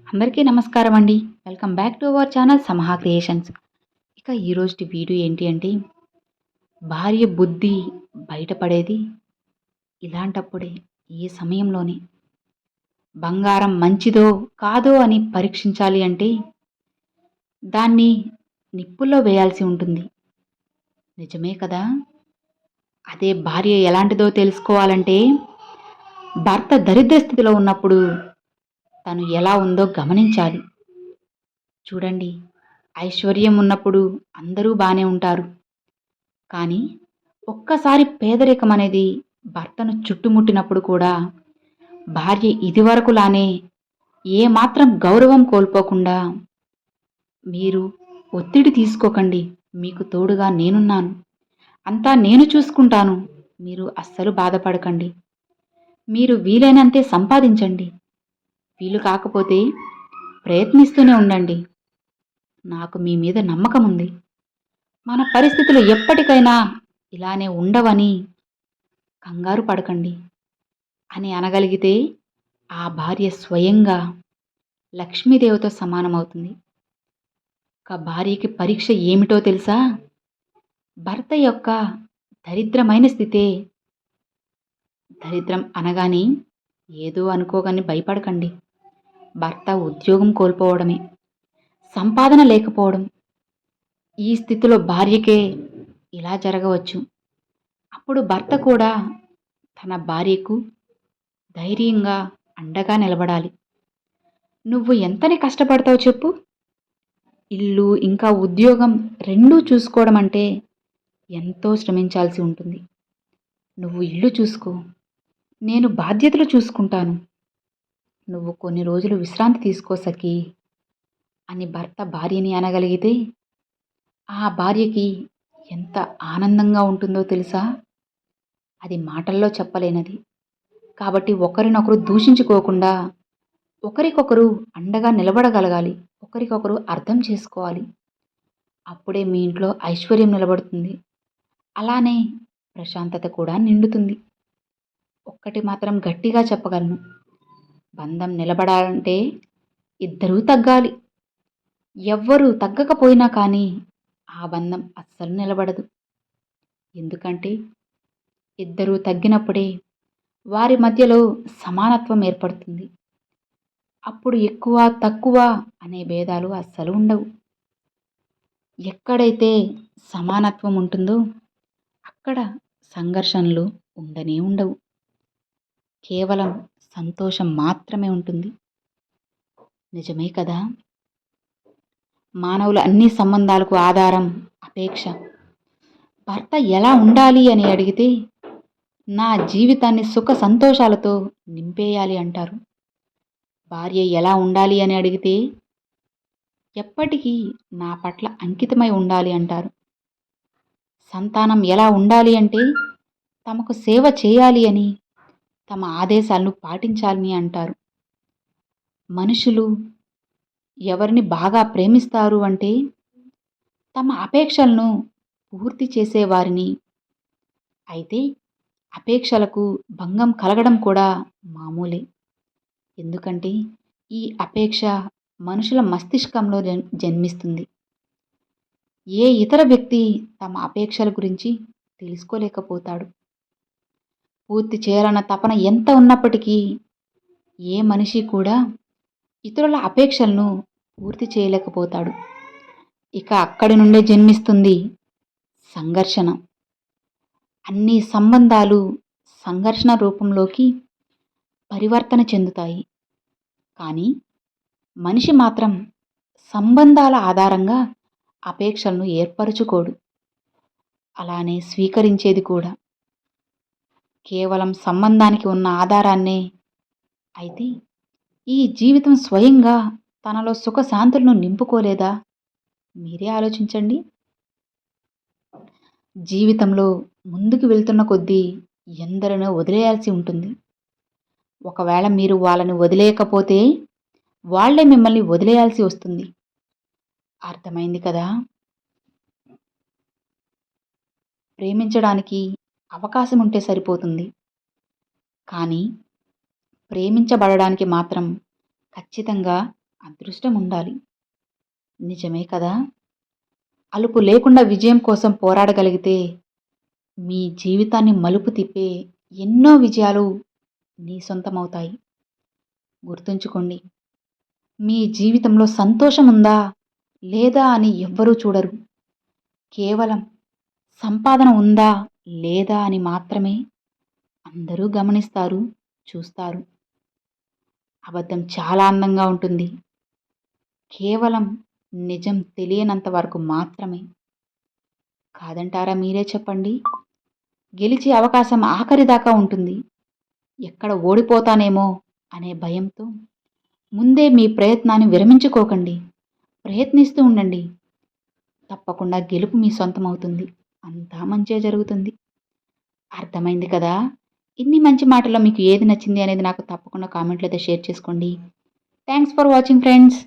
అందరికీ నమస్కారం అండి. Welcome back to our channel Samaha creations. ఇక ఈరోజుటి వీడియో ఏంటి అంటే, భార్య బుద్ధి బయటపడేది ఇలాంటప్పుడే, ఈ సమయంలోనే. బంగారం మంచిదో కాదో అని పరీక్షించాలి అంటే దాన్ని నిప్పుల్లో వేయాల్సి ఉంటుంది. నిజమే కదా! అదే భార్య ఎలాంటిదో తెలుసుకోవాలంటే, భర్త దరిద్ర స్థితిలో ఉన్నప్పుడు తను ఎలా ఉందో గమనించాలి. చూడండి, ఐశ్వర్యం ఉన్నప్పుడు అందరూ బానే ఉంటారు. కానీ ఒక్కసారి పేదరికం అనేది భర్తను చుట్టుముట్టినప్పుడు కూడా భార్య ఇదివరకులానే ఏమాత్రం గౌరవం కోల్పోకుండా, మీరు ఒత్తిడి తీసుకోకండి, మీకు తోడుగా నేనున్నాను, అంతా నేను చూసుకుంటాను, మీరు అస్సలు బాధపడకండి, మీరు వీలైనంతే సంపాదించండి, వీలు కాకపోతే ప్రయత్నిస్తూనే ఉండండి, నాకు మీ మీద నమ్మకం ఉంది, మన పరిస్థితులు ఎప్పటికైనా ఇలానే ఉండవని కంగారు పడకండి అని అనగలిగితే ఆ భార్య స్వయంగా లక్ష్మీదేవితో సమానమవుతుంది. ఒక భార్యకి పరీక్ష ఏమిటో తెలుసా? భర్త యొక్క దరిద్రమైన స్థితే. దరిద్రం అనగానే ఏదో అనుకోగానే భయపడకండి. భర్త ఉద్యోగం కోల్పోవడమే, సంపాదన లేకపోవడం. ఈ స్థితిలో భార్యకే ఇలా జరగవచ్చు. అప్పుడు భర్త కూడా తన భార్యకు ధైర్యంగా అండగా నిలబడాలి. నువ్వు ఎంతని కష్టపడతావు చెప్పు? ఇల్లు ఇంకా ఉద్యోగం రెండూ చూసుకోవడం అంటే ఎంతో శ్రమించాల్సి ఉంటుంది. నువ్వు ఇల్లు చూసుకో, నేను బాధ్యతలు చూసుకుంటాను, నువ్వు కొన్ని రోజులు విశ్రాంతి తీసుకో సఖీ అని భర్త భార్యని అనగలిగితే ఆ భార్యకి ఎంత ఆనందంగా ఉంటుందో తెలుసా? అది మాటల్లో చెప్పలేనది. కాబట్టి ఒకరినొకరు దూషించుకోకుండా ఒకరికొకరు అండగా నిలబడగలగాలి, ఒకరికొకరు అర్థం చేసుకోవాలి. అప్పుడే మీ ఇంట్లో ఐశ్వర్యం నిలబడుతుంది. అలానే ప్రశాంతత కూడా నిండుతుంది. ఒక్కటి మాత్రం గట్టిగా చెప్పగలను, బంధం నిలబడాలంటే ఇద్దరూ తగ్గాలి. ఎవ్వరూ తగ్గకపోయినా కానీ ఆ బంధం అస్సలు నిలబడదు. ఎందుకంటే ఇద్దరూ తగ్గినప్పుడే వారి మధ్యలో సమానత్వం ఏర్పడుతుంది. అప్పుడు ఎక్కువ తక్కువ అనే భేదాలు అస్సలు ఉండవు. ఎక్కడైతే సమానత్వం ఉంటుందో అక్కడ సంఘర్షణలు ఉండనే ఉండవు. కేవలం సంతోషం మాత్రమే ఉంటుంది. నిజమే కదా! మానవుల అన్ని సంబంధాలకు ఆధారం అపేక్ష. భర్త ఎలా ఉండాలి అని అడిగితే నా జీవితాన్ని సుఖ సంతోషాలతో నింపేయాలి అంటారు. భార్య ఎలా ఉండాలి అని అడిగితే ఎప్పటికీ నా పట్ల అంకితమై ఉండాలి అంటారు. సంతానం ఎలా ఉండాలి అంటే తమకు సేవ చేయాలి అని, తమ ఆదేశాలను పాటించాలని అంటారు. మనుషులు ఎవరిని బాగా ప్రేమిస్తారు అంటే తమ అపేక్షలను పూర్తి చేసేవారిని. అయితే అపేక్షలకు భంగం కలగడం కూడా మామూలే. ఎందుకంటే ఈ అపేక్ష మనుషుల మస్తిష్కంలో జన్మిస్తుంది. ఏ ఇతర వ్యక్తి తమ అపేక్షల గురించి తెలుసుకోలేకపోతాడు. పూర్తి చేయాలన్న తపన ఎంత ఉన్నప్పటికీ ఏ మనిషి కూడా ఇతరుల అపేక్షలను పూర్తి చేయలేకపోతాడు. ఇక అక్కడి నుండే జన్మిస్తుంది సంఘర్షణ. అన్ని సంబంధాలు సంఘర్షణ రూపంలోకి పరివర్తన చెందుతాయి. కానీ మనిషి మాత్రం సంబంధాల ఆధారంగా అపేక్షలను ఏర్పరచుకోడు, అలానే స్వీకరించేది కూడా. కేవలం సంబంధానికి ఉన్న ఆధారాన్నే. అయితే ఈ జీవితం స్వయంగా తనలో సుఖశాంతులను నింపుకోలేదా? మీరే ఆలోచించండి. జీవితంలో ముందుకు వెళ్తున్న కొద్దీ ఎందరినో వదిలేయాల్సి ఉంటుంది. ఒకవేళ మీరు వాళ్ళని వదిలేయకపోతే వాళ్లే మిమ్మల్ని వదిలేయాల్సి వస్తుంది. అర్థమైంది కదా? ప్రేమించడానికి అవకాశం ఉంటే సరిపోతుంది, కానీ ప్రేమించబడడానికి మాత్రం ఖచ్చితంగా అదృష్టం ఉండాలి. నిజమే కదా! అలుపు లేకుండా విజయం కోసం పోరాడగలిగితే మీ జీవితాన్ని మలుపు తిప్పే ఎన్నో విజయాలు నీ సొంతమవుతాయి. గుర్తుంచుకోండి. మీ జీవితంలో సంతోషం ఉందా? లేదా? అని ఎవ్వరూ చూడరు. కేవలం సంపాదన ఉందా? లేదా? అని మాత్రమే అందరూ గమనిస్తారు, చూస్తారు. అబద్ధం చాలా అందంగా ఉంటుంది. కేవలం నిజం తెలియనంత వరకు మాత్రమే. కాదంటారా మీరే చెప్పండి? గెలిచే అవకాశం ఆఖరిదాకా ఉంటుంది. ఎక్కడ ఓడిపోతానేమో అనే భయంతో ముందే మీ ప్రయత్నాన్ని విరమించుకోకండి. ప్రయత్నిస్తూ ఉండండి. తప్పకుండా గెలుపు మీ సొంతమవుతుంది. అంతా మంచే జరుగుతుంది. అర్థమైంది కదా! ఇన్ని మంచి మాటల్లో మీకు ఏది నచ్చింది అనేది నాకు తప్పకుండా కామెంట్‌లో అయితే షేర్ చేసుకోండి. Thanks for watching friends.